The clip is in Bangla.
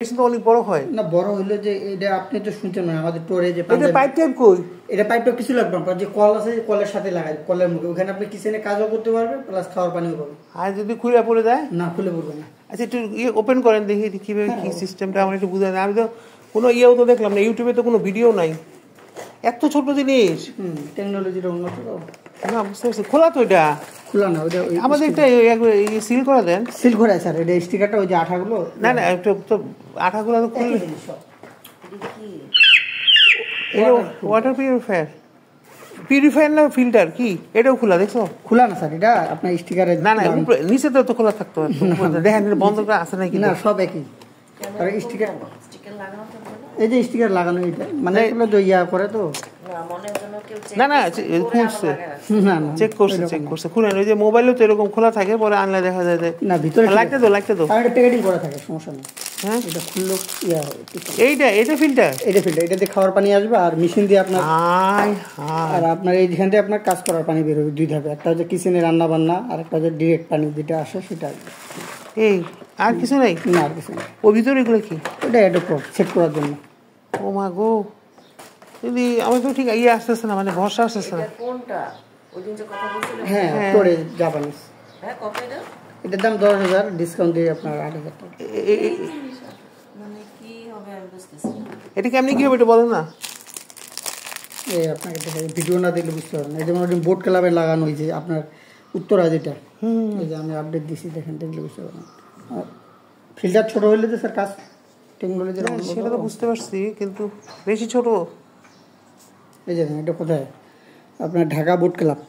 তো অনেক বড় হয় না, বড় হইলো যে এটা আপনি তো শুনছেন না আমাদের টোরে যে এটা পাইপ টাইপ কই, এটা পাইপটা কিছু লাগবে না, যে কল আছে কলের সাথে লাগাই, কলের মুখে ওখানে আপনি কিচেনে কাজও করতে পারবেন প্লাস খাওয়ার পানিও পাবেন। আর যদি খুলে পড়ে যায়? না, খুলে পড়বে না। আচ্ছা একটু ওপেন করেন দেখি কিভাবে কি সিস্টেমটা আমার একটু বুঝায়। আমি তো কোনো ইয়েও তো দেখলাম না, ইউটিউবে তো কোনো ভিডিও নাই, এত ছোট জিনিস। টেকনোলজিটা উন্নত তো। না বুঝতে পারছি, খোলা তো এটা? খোলা না, ওইটা আমাদের একটা সিল করে দেন। সিল করে স্যার, এটা স্টিকারটা ওই যে আঠাগুলো। না না একটু তো আঠাগুলো তো খুললে এটা ওয়াটার পিউরিফায়ার, পিউরিফায়ার না ফিল্টার কি এটাও খোলা দেখছো? খোলা না স্যার, এটা আপনার স্টিকারে। না না নিচে তো খোলা থাকতো, দেখেন বন্ধটা আছে নাকি? না, সব একই। আর স্টিকার এই যে স্টিকার লাগানো, এটা মানে এগুলো যে ইয়া করে তো। না না খুলছে, না না চেক করছে খুলেন। ওই যে মোবাইলেও তো এরকম খোলা থাকে, পরে আনলে দেখা যায় যে না ভিতরে লাগতে দো আর এটা প্যাকেটিং করা থাকে, সমস্যা নেই। হ্যাঁ এটা খুললো ইয়া হয়। এইটা ফিল্টার, এটা দিয়ে খাওয়ার পানি আসবে আর মেশিন দিয়ে আপনার আর আপনার এইখান থেকে আপনার কাজ করার পানি বের হবে দুই ধাপে। একটা হচ্ছে কিচেনে রান্না বান্না, আর একটা হচ্ছে ডিরেক্ট পানি যেটা আসে সেটা আসবে। এই আর কিছু নাই? না আর কিছু নেই। ওর ভিতরে এগুলো কি? এটা এটা সেট করার জন্য। ও মা গো, যদি আমার তো ঠিক ইয়ে আসতেছে না, মানে ভরসা আসতেছে না। কোনটা ওই দিন যে কথা বলছিলেন? হ্যাঁ করে জাপানিজ। হ্যাঁ, কত এটা? এটার দাম 10,000, ডিসকাউন্ট দিয়ে আপনার 8,000 টাকা। মানে কি হবে আমি বুঝতেছি না। এটা কেমনি কি হবে এটা বলেন না। এই আপনাকে ভিডিও না দেখলে বুঝতে পারবেন না। এই যেমন বোট ক্লাবে লাগানো হয়েছে আপনার উত্তরা, যেটা এই যে আমি আপডেট দিচ্ছি, দেখেন দেখলে বুঝতে পারবেন। ফিল্টার ছোট হইলে তো স্যার কাজ টেকনোলজি সেটা তো বুঝতে পারছি, কিন্তু বেশি ছোট। এই যে এটা কোথায় আপনার ঢাকা বোট ক্লাব।